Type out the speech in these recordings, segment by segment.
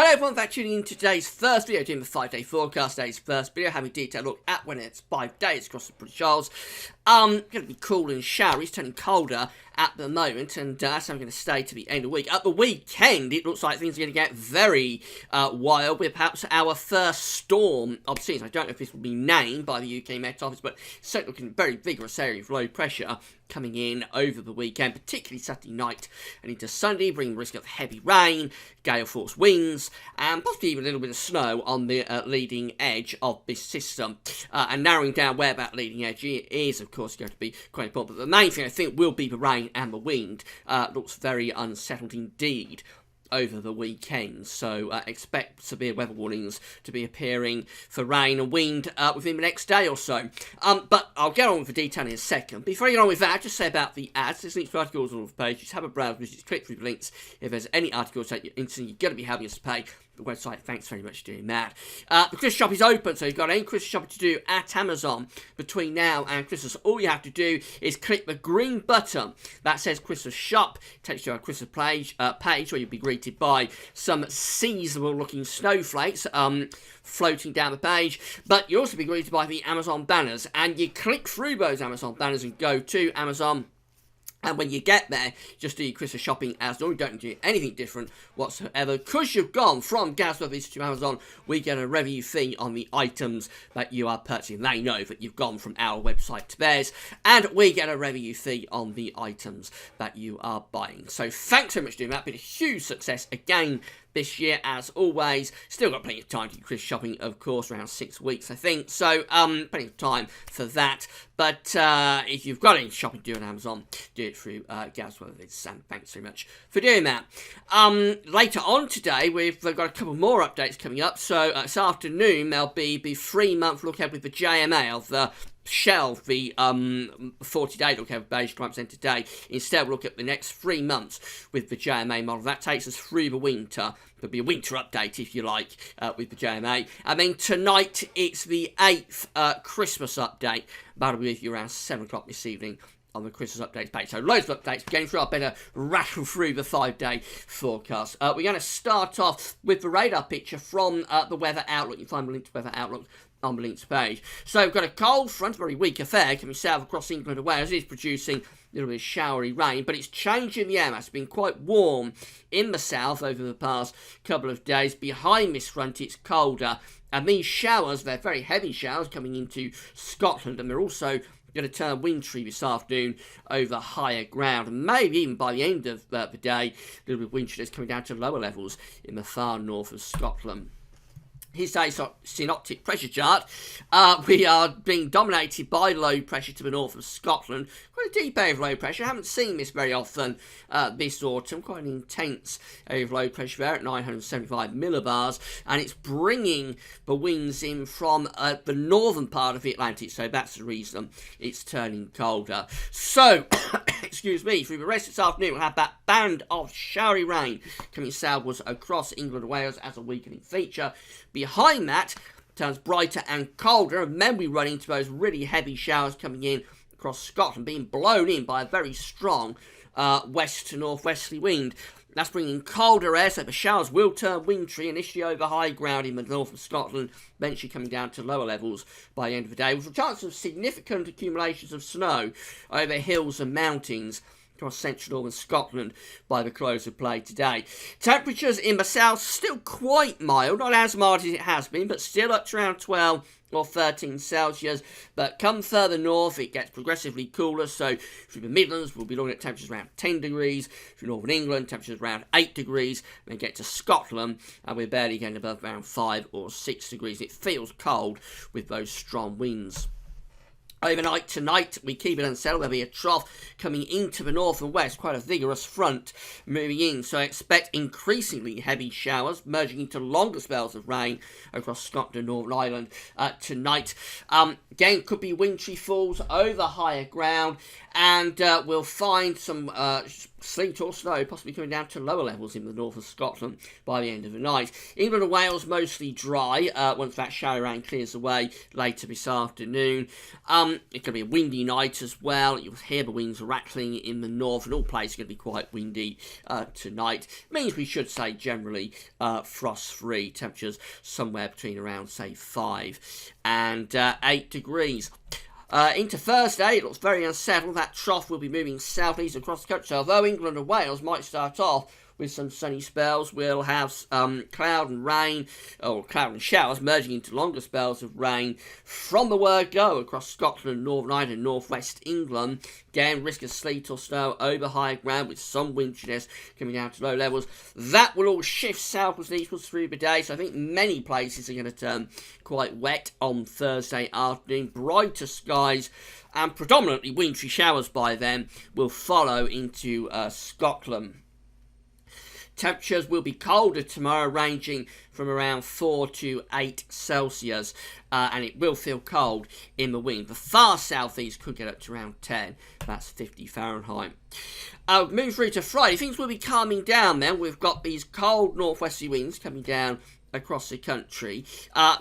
Hello everyone, thanks for tuning in to today's first video, doing the 5-day forecast. Today's first video, having a detailed look at when it's 5 days across the British Isles. Going to be cool and showery, it's turning colder at the moment, and that's how I'm going to stay to the end of the week. At the weekend, it looks like things are going to get very wild, with perhaps our first storm of the season. I don't know if this will be named by the UK Met Office, but it's certainly looking a very vigorous area of low pressure coming in over the weekend, particularly Saturday night and into Sunday, bringing risk of heavy rain, gale force winds, and possibly even a little bit of snow on the leading edge of this system. And narrowing down where that leading edge is, of course, going to be quite important. But the main thing, I think, will be the rain and the wind. Looks very unsettled indeed over the weekend, so expect severe weather warnings to be appearing for rain and wind within the next day or so. But I'll get on with the detail in a second. Before I get on with that, just say about the ads. There's links for articles all over the page. Just have a browse, just click through the links. If there's any articles that you're interested in, you're going to be helping us to pay the website. Thanks very much for doing that. The Christmas shop is open, so you've got any Christmas shopping to do at Amazon between now and Christmas. All you have to do is click the green button that says Christmas shop. It takes you to a Christmas page where you'll be greeted by some seasonal looking snowflakes floating down the page, but you'll also be greeted by the Amazon banners, and you click through those Amazon banners and go to Amazon. And when you get there, just do your Christmas shopping as normal. Don't do anything different whatsoever. Because you've gone from Gazworthies to Amazon, we get a revenue fee on the items that you are purchasing. They know that you've gone from our website to theirs, and we get a revenue fee on the items that you are buying. So thanks so much for doing that. Been a huge success again this year, as always. Still got plenty of time to do Christmas shopping, of course, around 6 weeks, I think. So, plenty of time for that. But if you've got any shopping to do on Amazon, do it through Gazworthies. And thanks very much for doing that. Later on today, we've got a couple more updates coming up. So, this afternoon, there'll be the 3-month look ahead with the JMA of the shelve the 40-day look at beige climate centre today. Instead, we'll look at the next 3 months with the JMA model. That takes us through the winter. There'll be a winter update, if you like, with the JMA. And then tonight, it's the 8th Christmas update. That'll be with you around 7 o'clock this evening on the Christmas updates page. So loads of updates. We're going through. I better rattle through the 5-day forecast. We're going to start off with the radar picture from the Weather Outlook. You can find the link to Weather Outlook on the links page. So we've got a cold front, very weak affair, coming south across England and Wales. It is producing a little bit of showery rain, but it's changing the air mass. It's been quite warm in the south over the past couple of days. Behind this front, it's colder. And these showers, they're very heavy showers coming into Scotland, and they're also going to turn wintry this afternoon over higher ground, and maybe even by the end of the day, a little bit of wintriness coming down to lower levels in the far north of Scotland. Here's today's synoptic pressure chart. We are being dominated by low pressure to the north of Scotland. Quite a deep area of low pressure. I haven't seen this very often this autumn. Quite an intense area of low pressure there at 975 millibars. And it's bringing the winds in from the northern part of the Atlantic. So that's the reason it's turning colder. So, excuse me, through the rest of this afternoon, we'll have that band of showery rain coming southwards across England and Wales as a weakening feature. Behind that, turns brighter and colder, and then we run into those really heavy showers coming in across Scotland, being blown in by a very strong west to northwesterly wind. That's bringing colder air, so the showers will turn wintry initially over high ground in the north of Scotland, eventually coming down to lower levels by the end of the day, with a chance of significant accumulations of snow over hills and mountains across central northern Scotland by the close of play today. Temperatures in the south still quite mild, not as mild as it has been, but still up to around 12 or 13 Celsius. But come further north, it gets progressively cooler. So through the Midlands, we'll be looking at temperatures around 10 degrees. Through northern England, temperatures around 8 degrees. Then get to Scotland, and we're barely getting above around 5 or 6 degrees. It feels cold with those strong winds. Overnight tonight, we keep it unsettled. There'll be a trough coming into the north and west, quite a vigorous front moving in. So I expect increasingly heavy showers, merging into longer spells of rain across Scotland and Northern Ireland tonight. Again, could be wintry falls over higher ground, and we'll find some sleet or snow possibly coming down to lower levels in the north of Scotland by the end of the night. England and Wales mostly dry once that shower rain clears away later this afternoon. It's going to be a windy night as well. You'll hear the winds rattling in the north, and all places are going to be quite windy tonight. Means we should say generally frost-free. Temperatures somewhere between around, say, 5 and 8 degrees. Into Thursday, it looks very unsettled. That trough will be moving southeast across the country. So although England and Wales might start off with some sunny spells, we'll have cloud and rain, or cloud and showers, merging into longer spells of rain from the word go across Scotland, Northern Ireland and northwest England. Again, risk of sleet or snow over high ground with some wintriness coming down to low levels. That will all shift southwards and eastwards through the day, so I think many places are going to turn quite wet on Thursday afternoon. Brighter skies and predominantly wintry showers by then will follow into Scotland. Temperatures will be colder tomorrow, ranging from around 4 to 8 Celsius, and it will feel cold in the wind. The far southeast could get up to around 10, that's 50 Fahrenheit. Move through to Friday, things will be calming down then. We've got these cold northwesterly winds coming down across the country.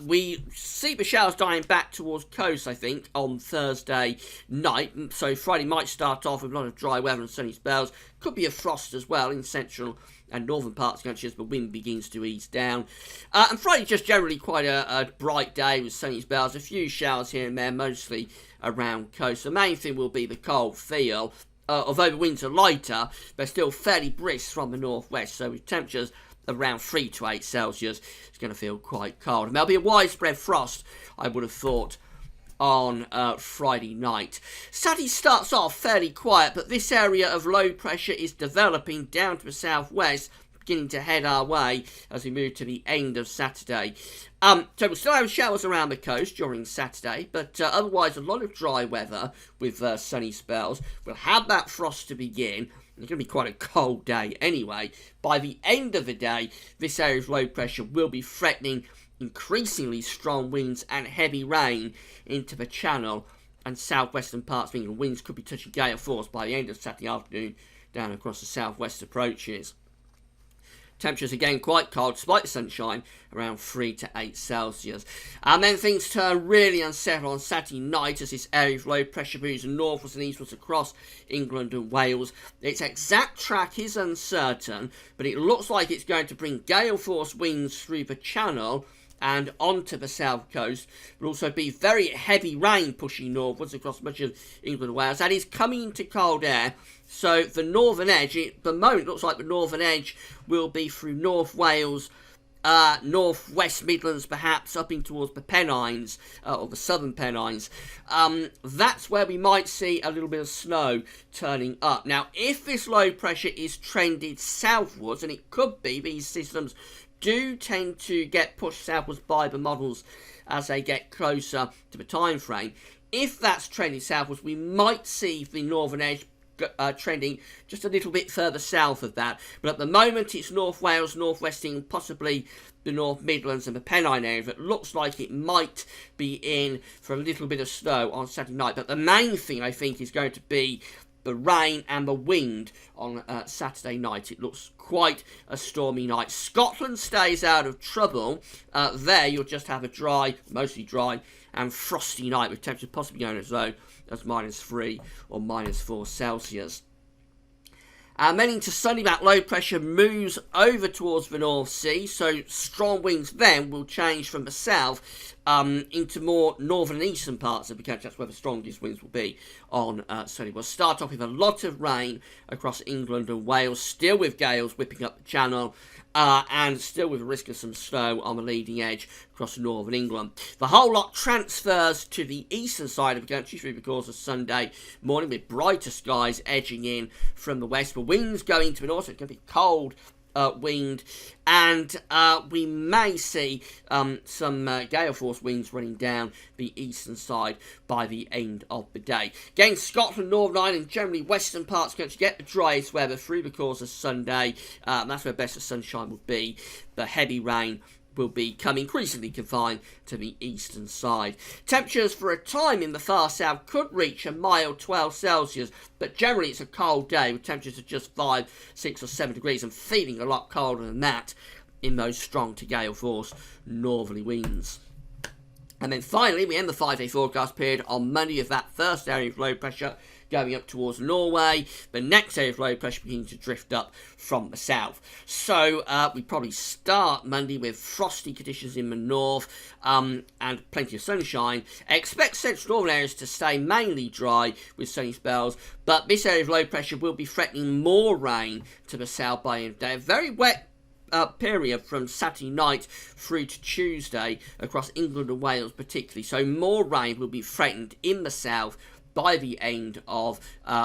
We see the showers dying back towards coast, I think, on Thursday night. So Friday might start off with a lot of dry weather and sunny spells. Could be a frost as well in central and northern parts of the country as the wind begins to ease down. And Friday just generally quite a bright day with sunny spells. A few showers here and there, mostly around coast. The main thing will be the cold feel. Although the winds are lighter, they're still fairly brisk from the northwest. So with temperatures around 3 to 8 Celsius, it's going to feel quite cold. And there'll be a widespread frost, I would have thought, on Friday night. Saturday starts off fairly quiet, but this area of low pressure is developing down to the southwest, beginning to head our way as we move to the end of Saturday. So we'll still have showers around the coast during Saturday, but otherwise a lot of dry weather with sunny spells. We'll have that frost to begin. It's going to be quite a cold day anyway. By the end of the day, this area of low pressure will be threatening increasingly strong winds and heavy rain into the Channel and southwestern parts of England. Winds could be touching gale force by the end of Saturday afternoon down across the southwest approaches. Temperatures again quite cold despite the sunshine, around 3 to 8 Celsius. And then things turn really unsettled on Saturday night as this area of low pressure moves northwards and eastwards across England and Wales. Its exact track is uncertain, but it looks like it's going to bring gale force winds through the Channel and onto the south coast. Will also be very heavy rain pushing northwards across much of England and Wales. That is coming into cold air. So the northern edge, at the moment, looks like the northern edge will be through North Wales, North West Midlands, perhaps up in towards the Pennines, or the southern Pennines. That's where we might see a little bit of snow turning up. Now, if this low pressure is trended southwards, and it could be, these systems do tend to get pushed southwards by the models as they get closer to the time frame. If that's trending southwards, we might see the northern edge trending just a little bit further south of that. But at the moment, it's North Wales, North West England, possibly the North Midlands and the Pennine area that looks like it might be in for a little bit of snow on Saturday night. But the main thing, I think, is going to be the rain and the wind on Saturday night. It looks quite a stormy night. Scotland stays out of trouble. There you'll just have a dry, mostly dry and frosty night with temperatures possibly going as low as -3 or -4 Celsius. Then into Sunday, that low pressure moves over towards the North Sea, so strong winds then will change from the south into more northern and eastern parts of the country. That's where the strongest winds will be on Sunday. We'll start off with a lot of rain across England and Wales, still with gales whipping up the Channel, and still with a risk of some snow on the leading edge across northern England. The whole lot transfers to the eastern side of the country through the course of Sunday morning, with brighter skies edging in from the west. The winds going to the north, so it's going to be cold wind, and we may see some gale force winds running down the eastern side by the end of the day. Again, Scotland, Northern Ireland, generally western parts of the country get the driest weather through the course of Sunday. That's where best the sunshine will be. The heavy rain will become increasingly confined to the eastern side. Temperatures for a time in the far south could reach a mild 12 Celsius, but generally it's a cold day with temperatures of just 5, 6 or 7 degrees and feeling a lot colder than that in those strong to gale force northerly winds. And then finally, we end the 5-day forecast period on Monday with that first area of low pressure going up towards Norway. The next area of low pressure beginning to drift up from the south. So we probably start Monday with frosty conditions in the north and plenty of sunshine. Expect central northern areas to stay mainly dry with sunny spells, but this area of low pressure will be threatening more rain to the south by the end of the day. A very wet period from Saturday night through to Tuesday across England and Wales particularly, so more rain will be threatened in the south by the end of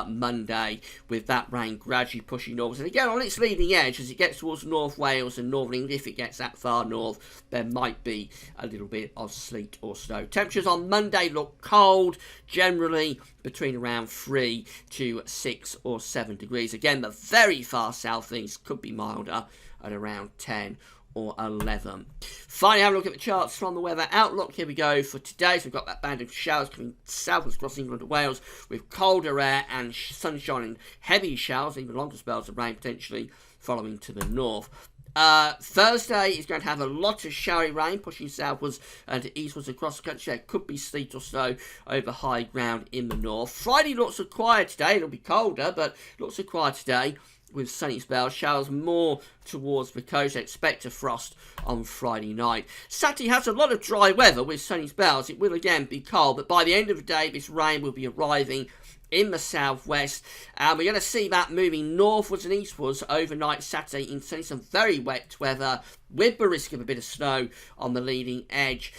Monday, with that rain gradually pushing north. And again, on its leading edge, as it gets towards North Wales and Northern England, if it gets that far north, there might be a little bit of sleet or snow. Temperatures on Monday look cold, generally between around 3 to 6 or 7 degrees. Again, the very far south things could be milder at around 10 or 11. Finally, have a look at the charts from the weather outlook. Here we go for today. So we've got that band of showers coming southwards across England and Wales with colder air and sunshine and heavy showers, even longer spells of rain potentially following to the north. Thursday is going to have a lot of showery rain pushing southwards and eastwards across the country. There could be sleet or snow over high ground in the north. Friday looks so quiet today. It'll be colder, but looks so quiet today with sunny spells. Showers more towards the coast. Expect a frost on Friday night. Saturday has a lot of dry weather with sunny spells. It will again be cold, but by the end of the day, this rain will be arriving in the southwest, and we're going to see that moving northwards and eastwards overnight Saturday into some very wet weather with the risk of a bit of snow on the leading edge.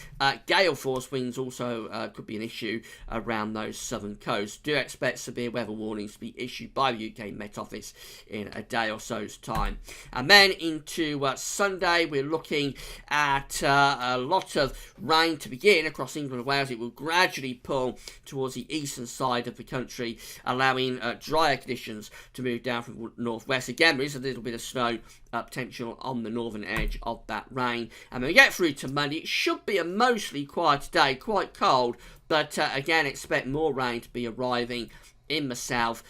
Gale force winds also could be an issue around those southern coasts. Do expect severe weather warnings to be issued by the UK Met Office in a day or so's time. And then into Sunday, we're looking at a lot of rain to begin across England and Wales. It will gradually pull towards the eastern side of the country, allowing drier conditions to move down from northwest. Again, there is a little bit of snow potential on the northern edge of that rain. And when we get through to Monday, it should be a mostly quiet day, quite cold, but again, expect more rain to be arriving in the south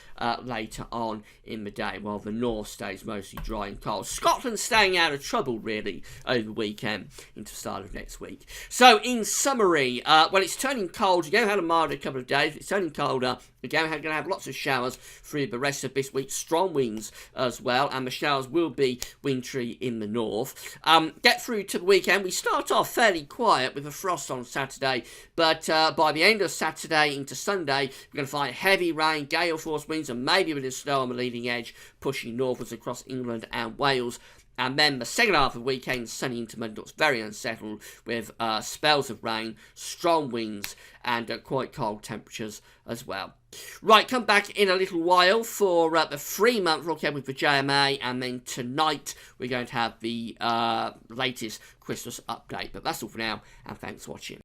later on in the day, while the north stays mostly dry and cold. Scotland staying out of trouble, really, over the weekend into the start of next week. So, in summary, well, it's turning cold. You're going to have a milder couple of days. It's turning colder. Again, we're going to have lots of showers through the rest of this week. Strong winds as well, and the showers will be wintry in the north. Get through to the weekend. We start off fairly quiet with a frost on Saturday, but by the end of Saturday into Sunday, we're going to find heavy rain, gale force winds, and maybe a bit of snow on the leading edge, pushing northwards across England and Wales. And then the second half of the weekend, sunny into Monday, looks very unsettled with spells of rain, strong winds, and quite cold temperatures as well. Right, come back in a little while for the 3-month look ahead with the JMA, and then tonight we're going to have the latest Christmas update. But that's all for now, and thanks for watching.